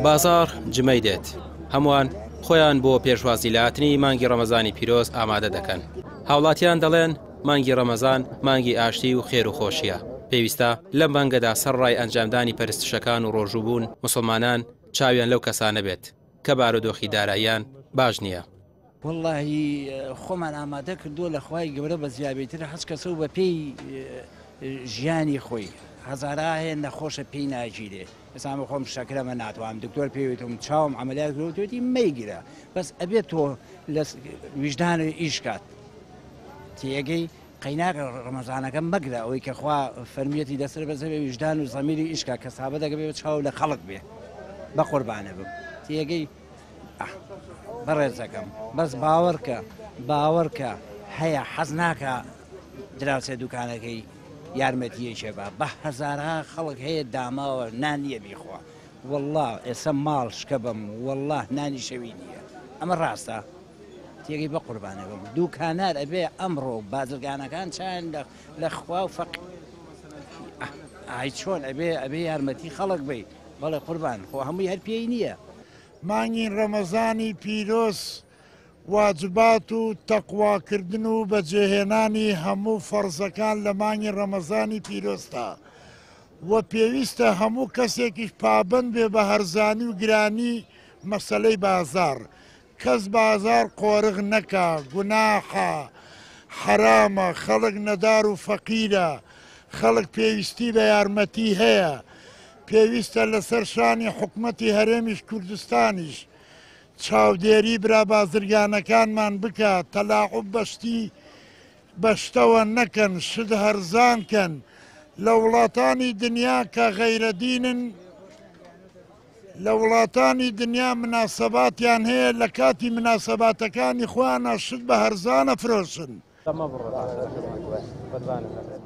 بازار جمەی دێت هەمووان خۆیان بۆ پێشوازی لاتنی مانگی ڕەمەزانی پیرۆز ئامادە دەکەن. هاوڵاتیان دەڵێن مانگی ڕەمەزان مانگی ئاشتی و خێر و خۆشیە. پێویستە لەم مانگەدا سەرڕای ئەنجامدانی پەرستشەکان و ڕۆژووبوون مسلمانان چاویان لەو کەسانە بێت کە بارودۆخی داراییان باش نییە. واللهی خۆمان ئامادە کردووە لە خوای گەورە بە زیابێتتر حەز کەسە و بە پێی ژیانی خۆی هەزارا هەیە نەخۆشە پێی ناگیرێ. ئێستا خۆم شەکرەمە ناتوانم دکتۆر پێویستم چاوم عملیات کرۆتێتی مەیگیرە بەس ئەبێت تۆ لە ویژدان ئیشکات تێگەی قەیناکە ڕەمەزانەکە مەگرە ئەوەی کە خوا فەرمیەتی دەسەر بەزەوێ ویژدان و زەمیری ئیشکا کە سابە دەگەبێت چاو لە خەڵک بێ بە قوربانە بم تێگەی بەڕێزەکەم بەس باوەڕکە هەیە حەز ناکە دراوسێ دوکانەکەی یارمەتیەکێ بە هەزارها خەڵک هەیە داماوە نانیە بیخوا والله ئێستا ماڵ شکە بم والله نانی شەوی نییە ئەمە ڕاستە تێگەی بە قوربانە بم دووکانار ئەبێ ئەمڕۆ بازرگانەکان چیان لە خوا و فەق ئای چۆن ئەبێ یارمەتی خەڵک بێ بەڵێ قوربان خۆ هەمووی هەر پێی نییە. مانگی ڕەمەزانی پیرۆز واجبات و تەقواکردن و بەجێهێنانی هەموو فەرزەکان لە مانگی ڕەمەزانی پیرۆستە و پێویستە هەموو کەسێکیش پابند بێ بە هەرزانی و گرانی مەسەلەی بازار. کەس بازار قۆرغ نەکا گوناحە حرامە خەڵک نەدار و فەقیرە خەڵک پێویستی بە یارمەتی هەیە پێویستە لەسەر شانی حکومەتی هەرێمیش کوردستانیش چاودێری برا بازرگانەکانمان بکات تەلاعوب بەشتەوە نەکەن شت هەرزانکەن لە وڵاتانی دنیا کە غەیرەدینن لە وڵاتانی دنیا مناسەباتیان هەیە لە کاتی مناسەباتەکانی خۆیانە شت بە هەرزانە فرۆشن.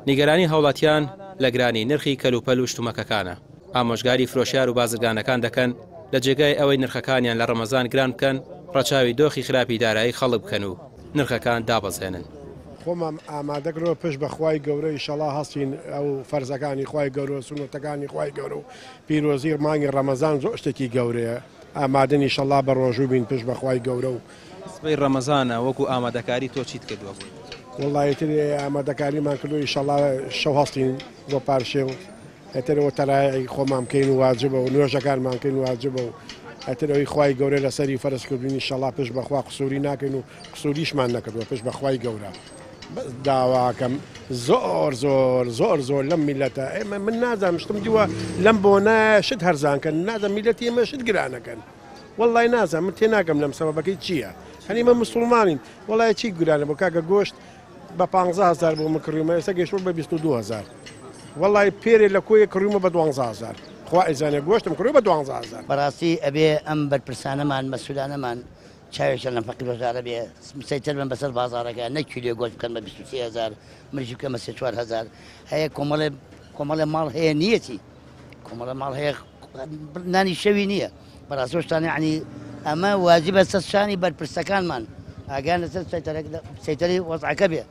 نیگەرانی هاوڵاتیان لە گرانی نرخی کەلوپەل و شتومەکەکانە. ئامۆژگاری فرۆشیار و بازرگانەکان دەکەن لە جێگای ئەوەی نرخەکانیان لە ڕەمەزان گران بکەن ڕەچاوی دۆخی خراپی دارایی خەڵک بکەن و نرخەکان دابەزێنن. خۆمان ئامادەکرەوە پشت بە خوای گەورە ئینشەڵا هەستین ئەو فەرزەکانی خوای گەورە سونەتەکانی خوای گەورە و پیرۆزی مانگی ڕەمەزان زۆر شتێکی گەورەیە ئامادەن ئینشەڵا بە ڕۆژوو بین پشت بە خوای گەورە و سبەی ڕەمەزانە وەکو ئامادەکاری تۆ چیت کردووە بووی؟ وڵایەتر ئامادەکاریمان کردو ئینشەڵا شەو هەستین بۆ پارشێ و ئەتەرەوە تەلایەی خۆمان بکەین و واجبە و نوێژەکانمان بکەین و واجبە و ئەتەرەوەی خوای گەورە لەسەری فەرزکردنی ئینشەڵا پشت بەخوا قسووری ناکەین و قسووریشمان نەکردووە پشت بە خوای گەورە. داواکەم زۆر لەم میلەتە ئێمە من نازانم شتم دیوە لەم بۆ ناشت هەرزانکەن نازانم میلەتی ئێمە شت گرانەکەن وەڵڵای نازانم من تێ ناکەم لەم سەبەبەکەی چییە هەنیمە مسلمانین وەڵای چی گرانە بۆ کاکە گۆشت بە 15,000 بۆ مکڕیمە ئێستا گەشتوە بە 22,000 وەڵای پێرێ لە کۆیە کڕیمە بە 12,000 خوا ئەزانێ گۆشتم کڕی بە 12,000. بەڕاستی ئەبێ ئەم بەرپرسانەمان مەسئولانەمان چاوێکە لەم فەقیرۆژارە بێ سەیتر بن بەسەر بازارەکە نەکیلێ گۆشت بکەن بە 23,000 مریشی بکەن بە 4,000 هەیە کۆمەڵێ ماڵ هەیە نیەتی کۆمەڵە ماڵ هەیە نانی شەوی نییە بەڕاستۆشتان یعنی ئەمە واجبە سەرشانی بەرپرسەکانمان ئاگیان لەسەر سەیتەری وەزعەکە بێ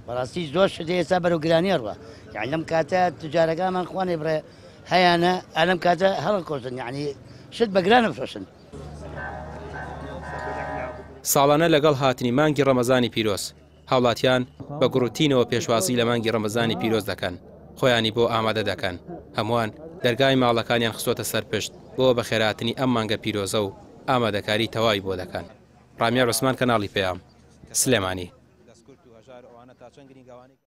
بەڕاستی زۆر شت ئێستا بەرەو گرانی ڕوە یعنی لەم کاتە تجارەکانمان خوانێ بڕێ هەیانە ئەلەم کاتە هەڵکۆشن یعنی شت بە گرانە بفرۆشن. ساڵانە لەگەڵ هاتنی مانگی ڕەمەزانی پیرۆز هاوڵاتیان بە گروتینەوە پێشوازی لە مانگی ڕەمەزانی پیرۆز دەکەن خۆیانی بۆ ئامادە دەکەن هەمووان دەرگای ماڵەکانیان خستۆتە سەرپشت بۆ بەخێراتنی ئەم مانگە پیرۆزە و ئامادەکاری تەواوی بۆ دەکەن. ڕامیار عوسمان کەناڵی پێام سلێمانی.